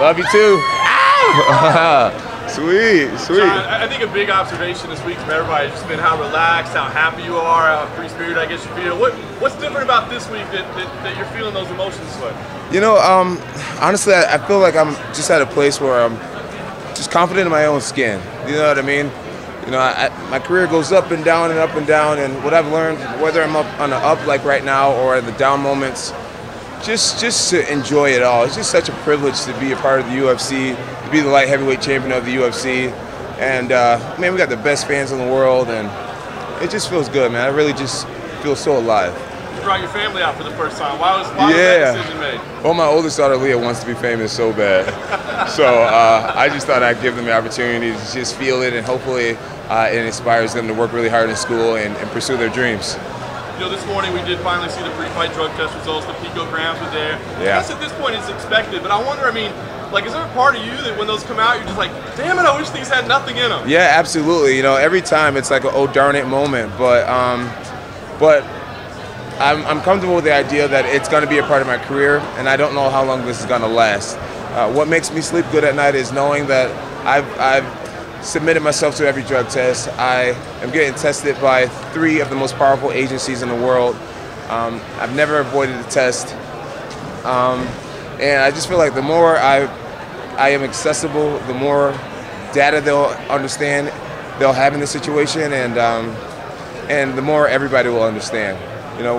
Love you too. Ow! Sweet, sweet. Jon, I think a big observation this week from everybody has just been how relaxed, how happy you are, how free-spirited I guess you feel. What's different about this week that you're feeling those emotions this way? You know, honestly, I feel like I'm just at a place where I'm just confident in my own skin. You know what I mean? You know, my career goes up and down and up and down, and what I've learned, whether I'm up on the up like right now or the down moments, just to enjoy it all. It's just such a privilege to be a part of the UFC, to be the light heavyweight champion of the UFC, and man, we got the best fans in the world, and it just feels good, man. I really just feel so alive. You brought your family out for the first time. Why was that decision made? Well, my oldest daughter, Leah, wants to be famous so bad. So I just thought I'd give them the opportunity to just feel it, and hopefully it inspires them to work really hard in school and pursue their dreams. You know, this morning we did finally see the pre-fight drug test results. The picograms were there. Yeah. I guess at this point it's expected, but I wonder, I mean, like, is there a part of you that when those come out, you're just like, damn it, I wish these had nothing in them? Yeah, absolutely. You know, every time it's like an oh darn it moment, but I'm comfortable with the idea that it's going to be a part of my career, and I don't know how long this is going to last. What makes me sleep good at night is knowing that I've submitted myself to every drug test. I am getting tested by 3 of the most powerful agencies in the world. I've never avoided a test, and I just feel like the more I am accessible, the more data they'll understand, they'll have in the situation, and the more everybody will understand. You know,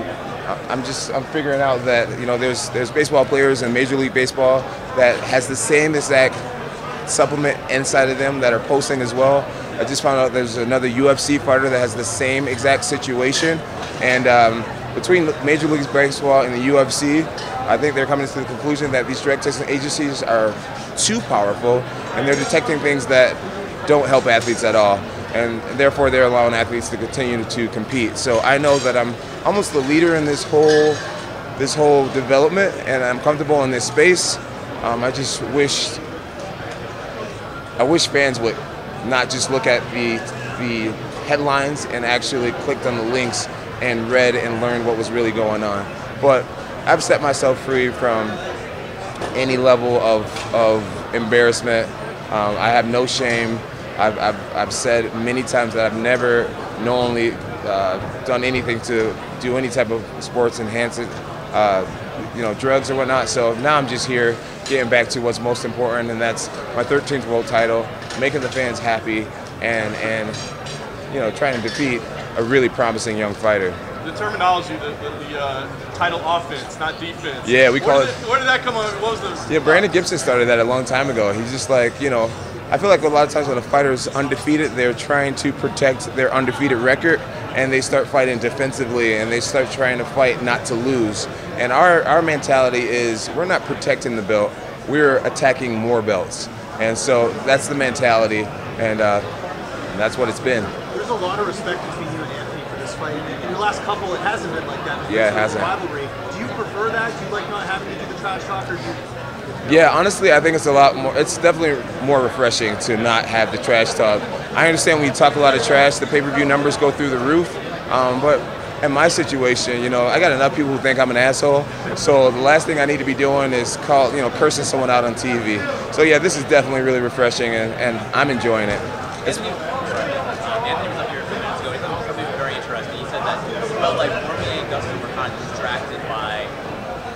I'm figuring out that, you know, there's baseball players in Major League Baseball that has the same exact supplement inside of them that are posting as well. I just found out there's another UFC fighter that has the same exact situation, and between Major League Baseball and the UFC, I think they're coming to the conclusion that these drug testing agencies are too powerful, and they're detecting things that don't help athletes at all, and therefore they're allowing athletes to continue to compete. So I know that I'm almost the leader in this whole development, and I'm comfortable in this space. I wish fans would not just look at the headlines and actually clicked on the links and read and learned what was really going on. But I've set myself free from any level of embarrassment. I have no shame. I've said many times that I've never knowingly done anything to do any type of sports enhancing, you know, drugs or whatnot. So now I'm just here getting back to what's most important, and that's my 13th world title, making the fans happy, and you know, trying to defeat a really promising young fighter. The terminology, the title offense, not defense. Yeah, we call it. Where did that come on? What was the? Yeah, Brandon Gibson started that a long time ago. He's just like, you know, I feel like a lot of times when a fighter is undefeated, they're trying to protect their undefeated record, and they start fighting defensively, and they start trying to fight not to lose. And our mentality is we're not protecting the belt, we're attacking more belts. And so that's the mentality, and that's what it's been. There's a lot of respect between you and Anthony for this fight. In the last couple, it hasn't been like that. Yeah, it hasn't. Rivalry. Do you prefer that? Do you like not having to do the trash talk, or do you? Yeah, honestly, I think it's a lot more. It's definitely more refreshing to not have the trash talk. I understand when you talk a lot of trash, the pay-per-view numbers go through the roof. But in my situation, you know, I got enough people who think I'm an asshole. So the last thing I need to be doing is cursing someone out on TV. So yeah, this is definitely really refreshing, and I'm enjoying it. Anthony was up here a few minutes ago. He said something very interesting. He said that he felt like Cormier and Dustin were kind of distracted by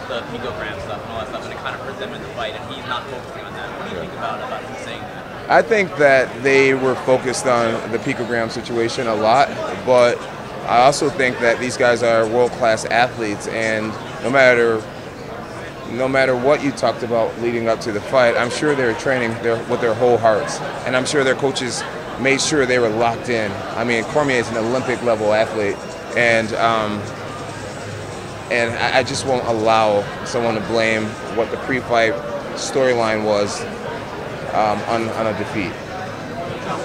the picogram stuff and all that stuff, and it kind of hurt them in the fight, and he's not focusing on that. What do you think about him saying that? I think that they were focused on the picogram situation a lot, but I also think that these guys are world-class athletes, and no matter what you talked about leading up to the fight, I'm sure they're training with their whole hearts, and I'm sure their coaches made sure they were locked in. I mean, Cormier is an Olympic-level athlete, and I just won't allow someone to blame what the pre-fight storyline was on a defeat.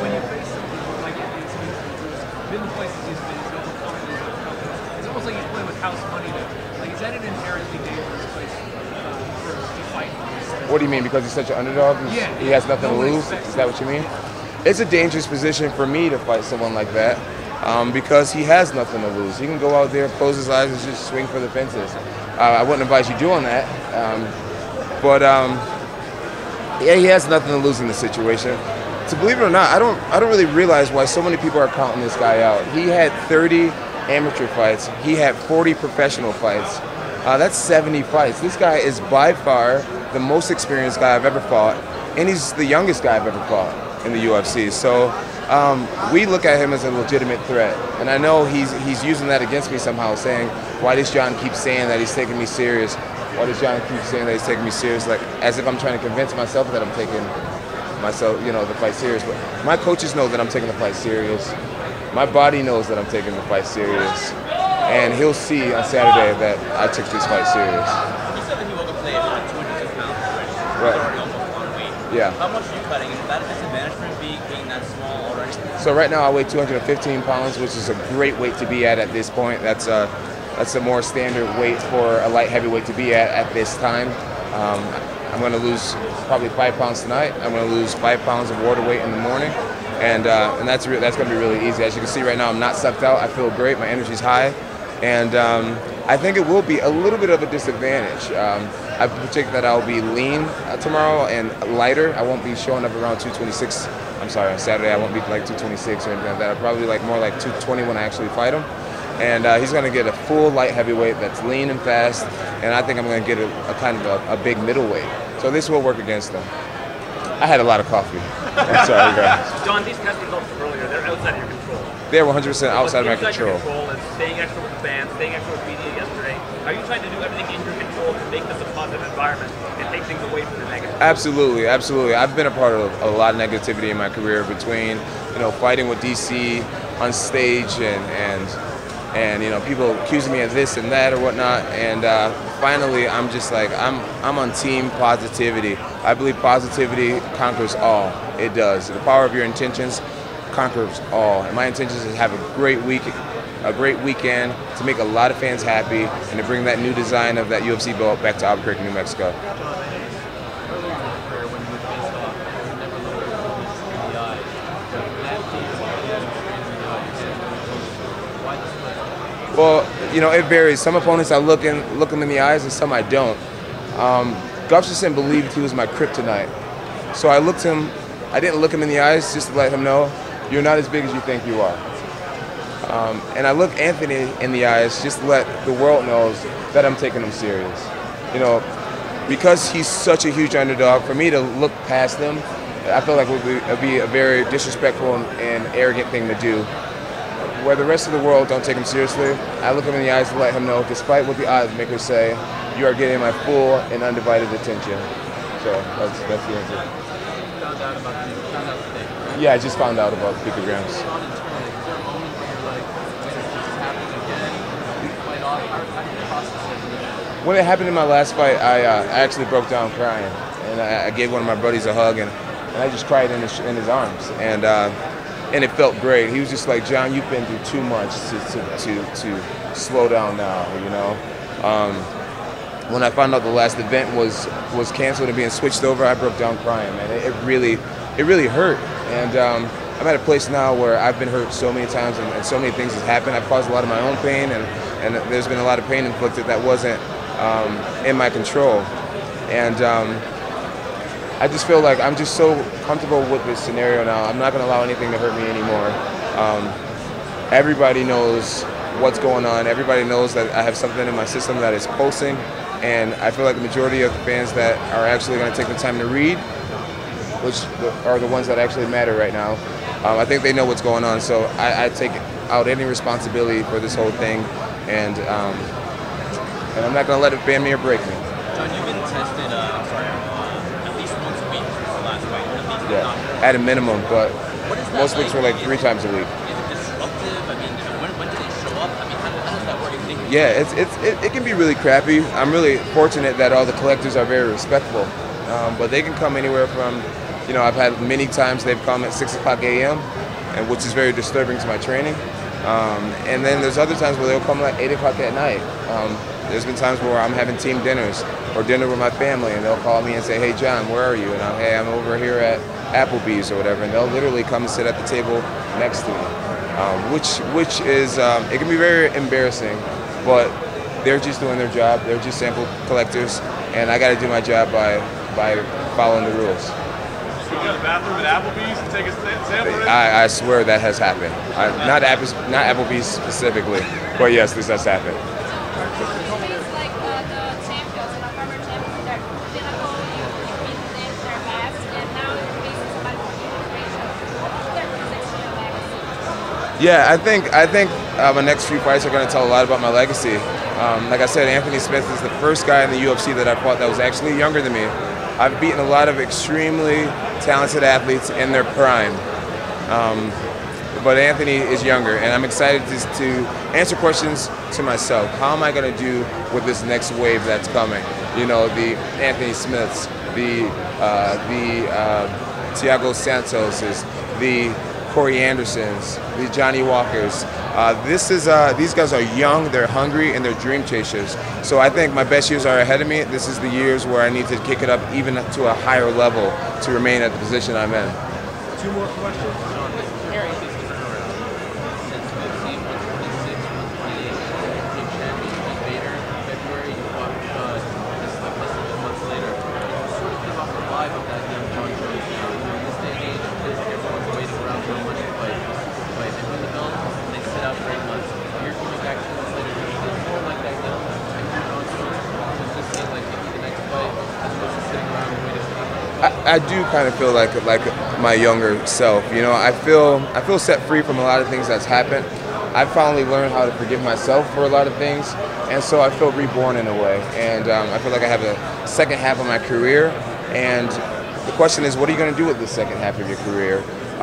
When you face like it's been the places he's been, it's almost like he's playing with house money though. Like, is that an inherently dangerous place for to fight? What do you mean? Because he's such an underdog? Yeah. He has nothing to lose? Is that what you mean? It's a dangerous position for me to fight someone like that. Because he has nothing to lose. He can go out there, close his eyes, and just swing for the fences. I wouldn't advise you doing that. But Yeah, he has nothing to lose in the situation. To believe it or not, I don't really realize why so many people are counting this guy out. He had 30 amateur fights. He had 40 professional fights. That's 70 fights. This guy is by far the most experienced guy I've ever fought, and he's the youngest guy I've ever fought in the UFC. So we look at him as a legitimate threat, and I know he's using that against me somehow, saying, why does Jon keep saying that he's taking me serious? Why does Jon keep saying that he's taking me serious? Like, as if I'm trying to convince myself that I'm taking myself, the fight serious. But my coaches know that I'm taking the fight serious. My body knows that I'm taking the fight serious. And he'll see on Saturday that I took this fight serious. You said that he woke up today at 206 pounds already. Right. He's already almost on weight. Yeah. How much are you cutting? Is that a disadvantage for him being that small already? So right now I weigh 215 pounds, which is a great weight to be at this point. That's a more standard weight for a light heavyweight to be at this time. I'm going to lose probably 5 pounds tonight. I'm going to lose 5 pounds of water weight in the morning, and that's going to be really easy. As you can see right now, I'm not sucked out. I feel great. My energy's high, and I think it will be a little bit of a disadvantage. I predict that I'll be lean tomorrow and lighter. I won't be showing up around 226. I'm sorry, on Saturday I won't be like 226 or anything like that. I'll probably like more like 220 when I actually fight him. And he's going to get a full light heavyweight that's lean and fast, and I think I'm going to get a kind of a big middleweight. So this will work against him. I had a lot of coffee. I'm sorry, guys. Jon, these test results from earlier, they're outside of your control. They're 100% outside of my control. Your control and staying extra with the fans, staying extra with media yesterday. Are you trying to do everything in your control to make this a positive environment and take things away from the negative? Absolutely, absolutely. I've been a part of a lot of negativity in my career between, fighting with DC on stage and people accusing me of this and that or whatnot, and finally I'm just like, I'm on team positivity. I believe positivity conquers all. It does. The power of your intentions conquers all. And my intentions is to have a great weekend, to make a lot of fans happy, and to bring that new design of that UFC belt back to Albuquerque, New Mexico. Well, it varies. Some opponents I look them in the eyes, and some I don't. Gustafsson believed he was my kryptonite, so I didn't look him in the eyes just to let him know, you're not as big as you think you are. And I look Anthony in the eyes just to let the world know that I'm taking him serious. Because he's such a huge underdog, for me to look past him, I feel like it would be a very disrespectful and arrogant thing to do. Where the rest of the world don't take him seriously, I look him in the eyes to let him know, despite what the odds makers say, you are getting my full and undivided attention. So that's the answer. Yeah, I just found out about the picograms. When it happened in my last fight, I actually broke down crying, and I gave one of my buddies a hug, and I just cried in his arms, and it felt great. He was just like, Jon, you've been through too much to slow down now, When I found out the last event was canceled and being switched over, I broke down crying, man. It really hurt. And I'm at a place now where I've been hurt so many times, and so many things have happened. I've caused a lot of my own pain, and there's been a lot of pain inflicted that wasn't in my control. And I just feel like I'm just so comfortable with this scenario now. I'm not going to allow anything to hurt me anymore. Everybody knows what's going on. Everybody knows that I have something in my system that is pulsing, and I feel like the majority of the fans that are actually going to take the time to read, which are the ones that actually matter right now, I think they know what's going on. So I take out any responsibility for this whole thing, and I'm not going to let it bend me or break me. Jon, you've been tested, at least once a week since the last fight. Yeah, at a minimum, but most weeks were like 3 times a week. Is it disruptive? I mean, when do they show up? I mean, how does that work? Yeah, it can be really crappy. I'm really fortunate that all the collectors are very respectful, but they can come anywhere from, I've had many times they've come at 6 o'clock a.m., and which is very disturbing to my training. And then there's other times where they'll come like 8 o'clock at night. There's been times where I'm having team dinners or dinner with my family, and they'll call me and say, hey, Jon, where are you? And hey, I'm over here at Applebee's or whatever, and they'll literally come and sit at the table next to me, which is, it can be very embarrassing, but they're just doing their job. They're just sample collectors, and I got to do my job by following the rules. You go to the bathroom at Applebee's and take a sample? I swear that has happened. Not Applebee's specifically, but yes, this has happened. Yeah, I think my next few fights are going to tell a lot about my legacy. Like I said, Anthony Smith is the first guy in the UFC that I fought that was actually younger than me. I've beaten a lot of extremely talented athletes in their prime, but Anthony is younger, and I'm excited to answer questions to myself. How am I going to do with this next wave that's coming? You know, the Anthony Smiths, the Thiago Santoses, the Corey Andersons, the Johnny Walkers. These guys are young, they're hungry, and they're dream chasers. So I think my best years are ahead of me. This is the years where I need to kick it up even to a higher level to remain at the position I'm in. 2 more questions. I do kind of feel like my younger self. You know, I feel set free from a lot of things that's happened. I've finally learned how to forgive myself for a lot of things, and so I feel reborn in a way. And I feel like I have a second half of my career, and the question is, what are you going to do with the second half of your career?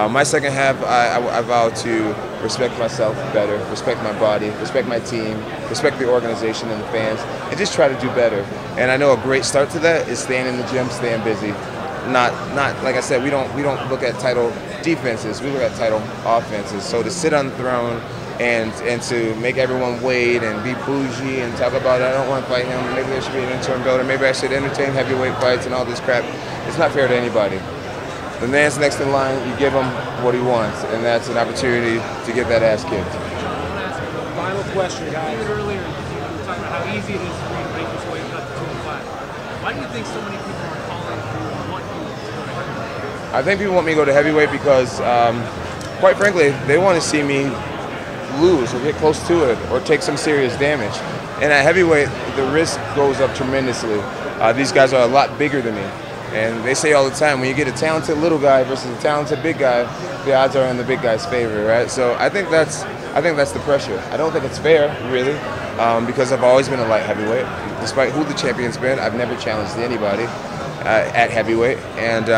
My second half, I vow to respect myself better, respect my body, respect my team, respect the organization and the fans, and just try to do better. And I know a great start to that is staying in the gym, staying busy. Not like I said, we don't look at title defenses, we look at title offenses. So to sit on the throne and to make everyone wait and be bougie and talk about I don't want to fight him, maybe there should be an interim belt, or maybe I should entertain heavyweight fights and all this crap, it's not fair to anybody. The man's next in line, you give him what he wants, and that's an opportunity to get that ass kicked. Final question, guys. Earlier, you were talking about how easy it is for you to make this weight cut to 205. Why do you think so many people are calling for want you to go to heavyweight? I think people want me to go to heavyweight because, quite frankly, they want to see me lose or get close to it or take some serious damage. And at heavyweight, the risk goes up tremendously. These guys are a lot bigger than me. And they say all the time, when you get a talented little guy versus a talented big guy, the odds are in the big guy's favor, right? So I think that's the pressure. I don't think it's fair, really, because I've always been a light heavyweight. Despite who the champion's been, I've never challenged anybody at heavyweight. And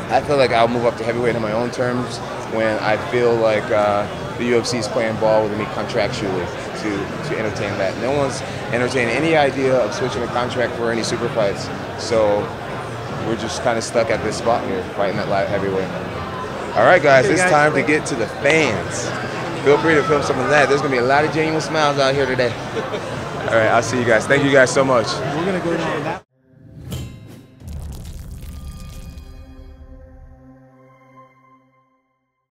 I feel like I'll move up to heavyweight on my own terms when I feel like the UFC is playing ball with me contractually to entertain that. No one's entertained any idea of switching a contract for any super fights. So we're just kind of stuck at this spot here, fighting at light heavyweight. All right, guys, it's time to get to the fans. Feel free to film some of that. There's going to be a lot of genuine smiles out here today. All right, I'll see you guys. Thank you guys so much. We're going to go down that.